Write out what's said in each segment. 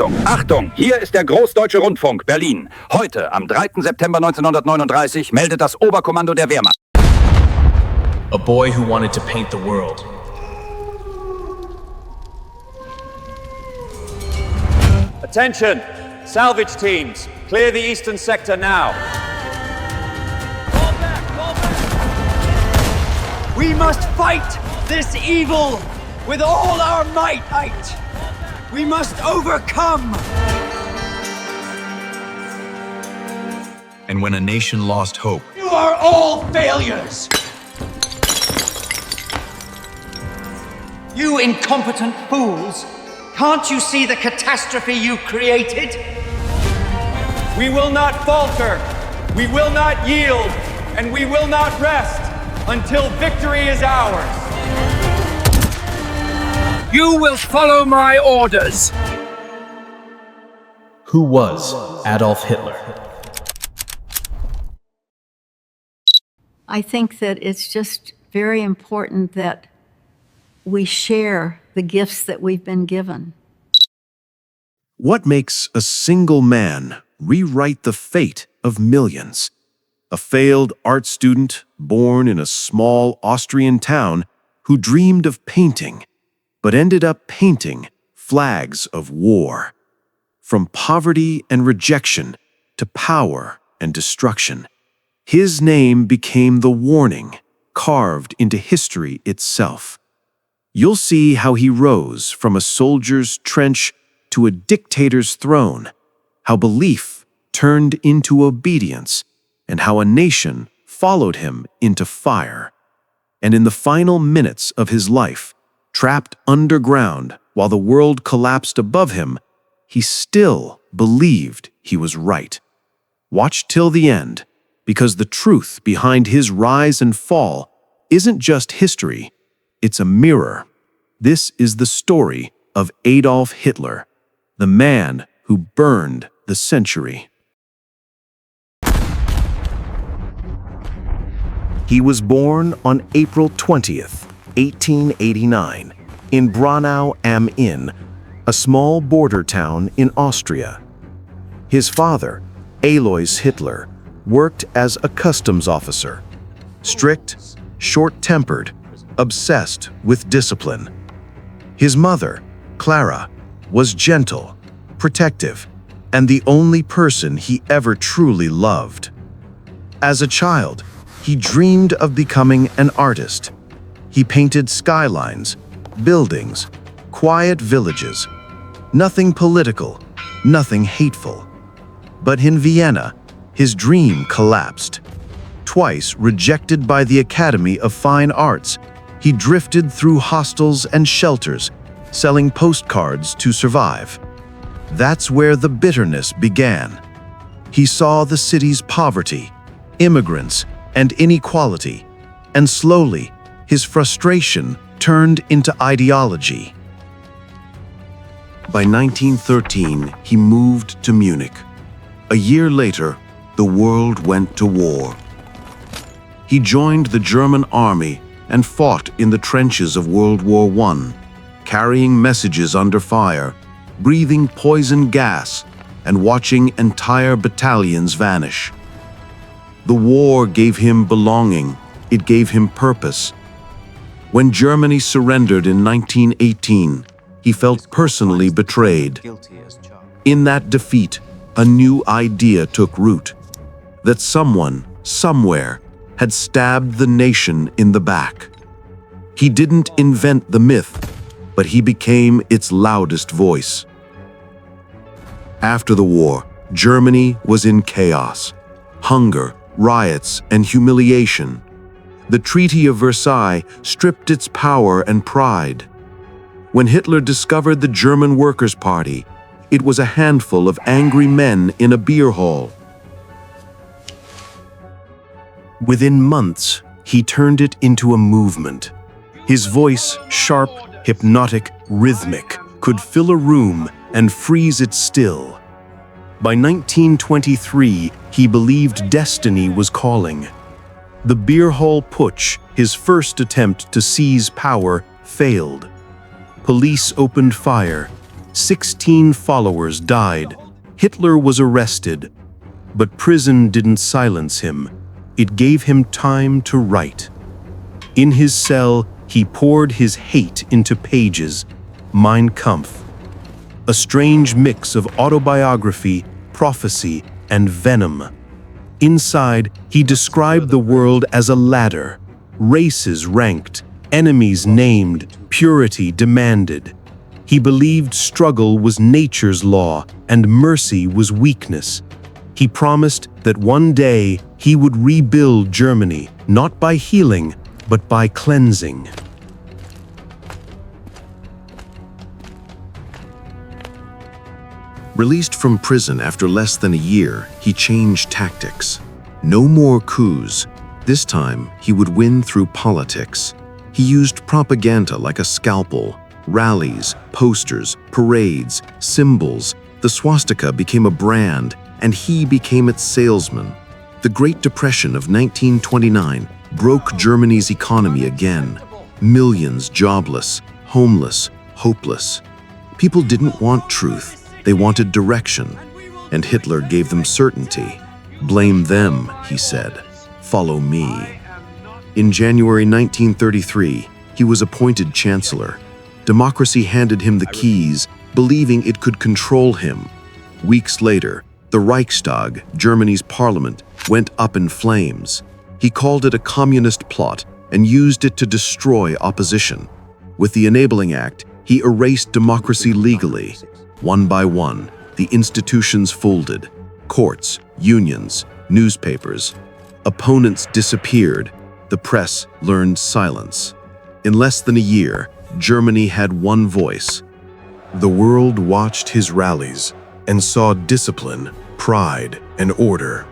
Achtung, hier ist der Großdeutsche Rundfunk, Berlin. Heute, am 3. September 1939, meldet das Oberkommando der Wehrmacht. A boy who wanted to paint the world. Attention! Salvage teams, clear the eastern sector now. Fall back, fall back! We must fight this evil with all our might. We must overcome! And when a nation lost hope, You are all failures! You incompetent fools! Can't you see the catastrophe you created? We will not falter, we will not yield, and we will not rest until victory is ours. You will follow my orders. Who was Adolf Hitler? I think that it's just very important that we share the gifts that we've been given. What makes a single man rewrite the fate of millions? A failed art student born in a small Austrian town who dreamed of painting, but ended up painting flags of war. From poverty and rejection to power and destruction, his name became the warning carved into history itself. You'll see how he rose from a soldier's trench to a dictator's throne, how belief turned into obedience, and how a nation followed him into fire. And in the final minutes of his life, trapped underground while the world collapsed above him, he still believed he was right. Watch till the end, because the truth behind his rise and fall isn't just history, it's a mirror. This is the story of Adolf Hitler, the man who burned the century. He was born on April 20th, 1889, in Braunau am Inn, a small border town in Austria. His father, Alois Hitler, worked as a customs officer, strict, short-tempered, obsessed with discipline. His mother, Clara, was gentle, protective, and the only person he ever truly loved. As a child, he dreamed of becoming an artist. He painted skylines, buildings, quiet villages. Nothing political, nothing hateful. But in Vienna, his dream collapsed. Twice rejected by the Academy of Fine Arts, he drifted through hostels and shelters, selling postcards to survive. That's where the bitterness began. He saw the city's poverty, immigrants, and inequality, and slowly, his frustration turned into ideology. By 1913, he moved to Munich. A year later, the world went to war. He joined the German army and fought in the trenches of World War I, carrying messages under fire, breathing poison gas, and watching entire battalions vanish. The war gave him belonging, it gave him purpose. When Germany surrendered in 1918, he felt personally betrayed. In that defeat, a new idea took root, that someone, somewhere, had stabbed the nation in the back. He didn't invent the myth, but he became its loudest voice. After the war, Germany was in chaos. Hunger, riots, and humiliation. The Treaty of Versailles stripped its power and pride. When Hitler discovered the German Workers' Party, it was a handful of angry men in a beer hall. Within months, he turned it into a movement. His voice, sharp, hypnotic, rhythmic, could fill a room and freeze it still. By 1923, he believed destiny was calling. The beer hall putsch, his first attempt to seize power, failed. Police opened fire. 16 followers died. Hitler was arrested, but prison didn't silence him. It gave him time to write. In his cell, he poured his hate into pages, Mein Kampf, a strange mix of autobiography, prophecy, and venom. Inside, he described the world as a ladder, races ranked, enemies named, purity demanded. He believed struggle was nature's law and mercy was weakness. He promised that one day he would rebuild Germany, not by healing, but by cleansing. Released from prison after less than a year, he changed tactics. No more coups. This time, he would win through politics. He used propaganda like a scalpel. Rallies, posters, parades, symbols. The swastika became a brand, and he became its salesman. The Great Depression of 1929 broke Germany's economy again. Millions jobless, homeless, hopeless. People didn't want truth. They wanted direction, and Hitler gave them certainty. Blame them, he said. Follow me. In January 1933, he was appointed chancellor. Democracy handed him the keys, believing it could control him. Weeks later, the Reichstag, Germany's parliament, went up in flames. He called it a communist plot and used it to destroy opposition. With the Enabling Act, he erased democracy legally. One by one, the institutions folded. Courts, unions, newspapers. Opponents disappeared. The press learned silence. In less than a year, Germany had one voice. The world watched his rallies and saw discipline, pride, and order.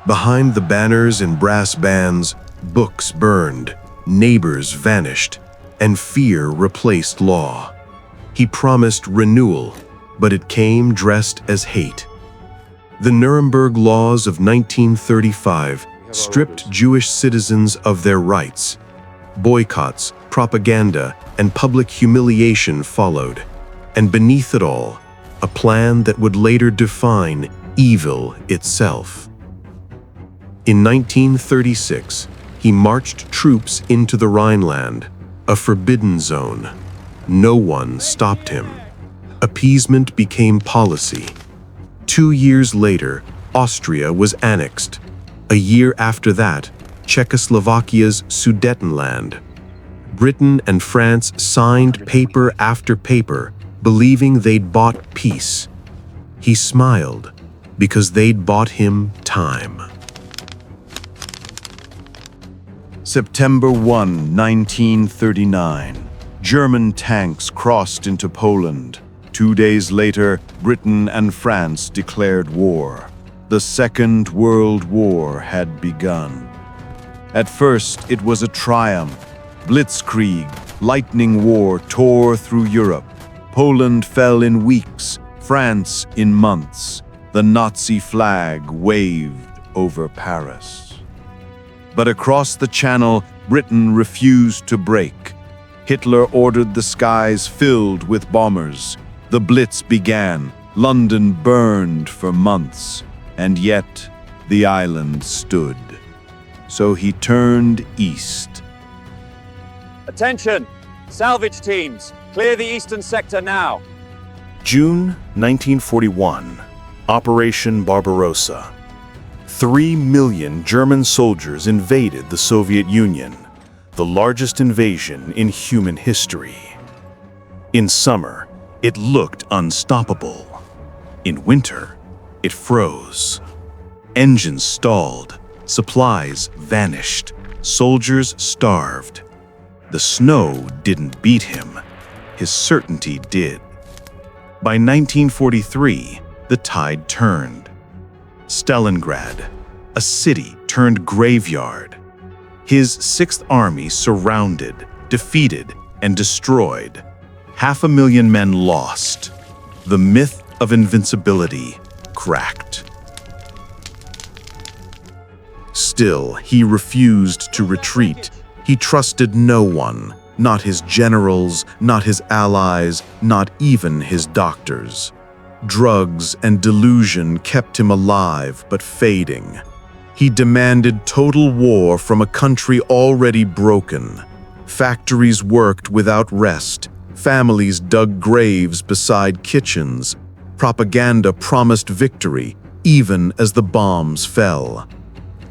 Behind the banners and brass bands, books burned, neighbors vanished, and fear replaced law. He promised renewal, but it came dressed as hate. The Nuremberg laws of 1935 stripped Jewish citizens of their rights. Boycotts, propaganda, and public humiliation followed. And beneath it all, a plan that would later define evil itself. In 1936, he marched troops into the Rhineland, a forbidden zone. No one stopped him. Appeasement became policy. 2 years later, Austria was annexed. A year after that, Czechoslovakia's Sudetenland. Britain and France signed paper after paper, believing they'd bought peace. He smiled because they'd bought him time. September 1, 1939. German tanks crossed into Poland. 2 days later, Britain and France declared war. The Second World War had begun. At first, it was a triumph. Blitzkrieg, lightning war tore through Europe. Poland fell in weeks, France in months. The Nazi flag waved over Paris. But across the Channel, Britain refused to break. Hitler ordered the skies filled with bombers. The Blitz began. London burned for months. And yet, the island stood. So he turned east. Attention! Salvage teams, clear the eastern sector now. June 1941, Operation Barbarossa. 3 million German soldiers invaded the Soviet Union, the largest invasion in human history. In summer, it looked unstoppable. In winter, it froze. Engines stalled, supplies vanished, soldiers starved. The snow didn't beat him, his certainty did. By 1943, the tide turned. Stalingrad, a city turned graveyard. His Sixth Army surrounded, defeated, and destroyed. 500,000 men lost. The myth of invincibility cracked. Still, he refused to retreat. He trusted no one. Not his generals, not his allies, not even his doctors. Drugs and delusion kept him alive but fading. He demanded total war from a country already broken. Factories worked without rest. Families dug graves beside kitchens. Propaganda promised victory, even as the bombs fell.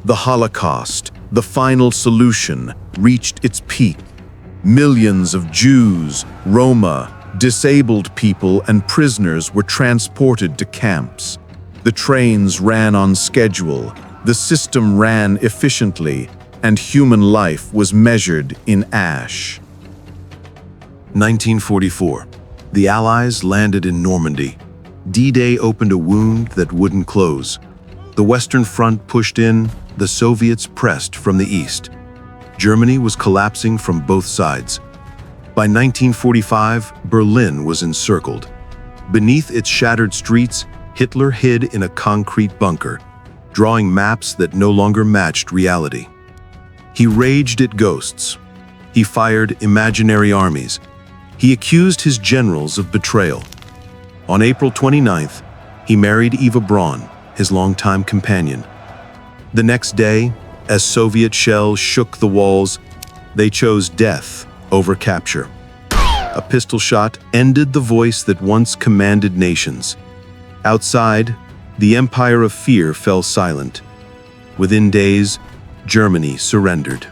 The Holocaust, the final solution, reached its peak. Millions of Jews, Roma, disabled people, and prisoners were transported to camps. The trains ran on schedule, the system ran efficiently, and human life was measured in ash. 1944. The Allies landed in Normandy. D-Day opened a wound that wouldn't close. The Western Front pushed in, the Soviets pressed from the east. Germany was collapsing from both sides. By 1945, Berlin was encircled. Beneath its shattered streets, Hitler hid in a concrete bunker, drawing maps that no longer matched reality. He raged at ghosts. He fired imaginary armies. He accused his generals of betrayal. On April 29th, he married Eva Braun, his longtime companion. The next day, as Soviet shells shook the walls, they chose death over capture. A pistol shot ended the voice that once commanded nations. Outside, the empire of fear fell silent. Within days, Germany surrendered.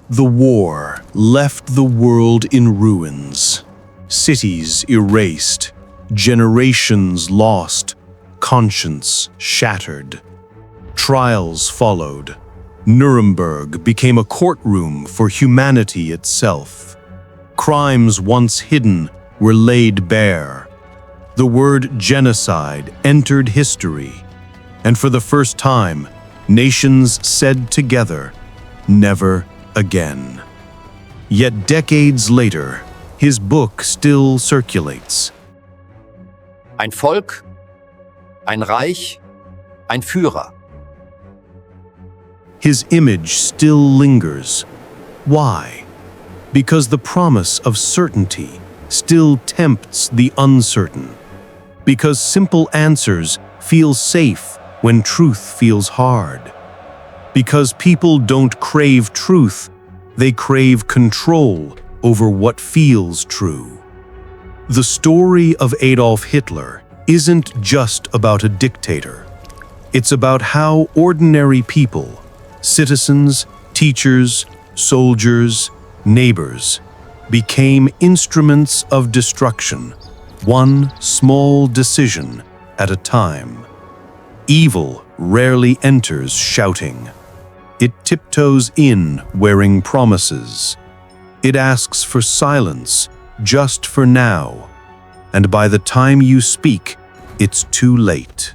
The war left the world in ruins. Cities erased, generations lost, conscience shattered. Trials followed. Nuremberg became a courtroom for humanity itself. Crimes once hidden were laid bare. The word genocide entered history, and for the first time, nations said together, "Never again." Yet decades later, his book still circulates. Ein Volk, ein Reich, ein Führer. His image still lingers. Why? Because the promise of certainty still tempts the uncertain. Because simple answers feel safe when truth feels hard. Because people don't crave truth, they crave control over what feels true. The story of Adolf Hitler isn't just about a dictator. It's about how ordinary people, citizens, teachers, soldiers, neighbors, became instruments of destruction, one small decision at a time. Evil rarely enters shouting. It tiptoes in wearing promises. It asks for silence just for now, and by the time you speak, it's too late.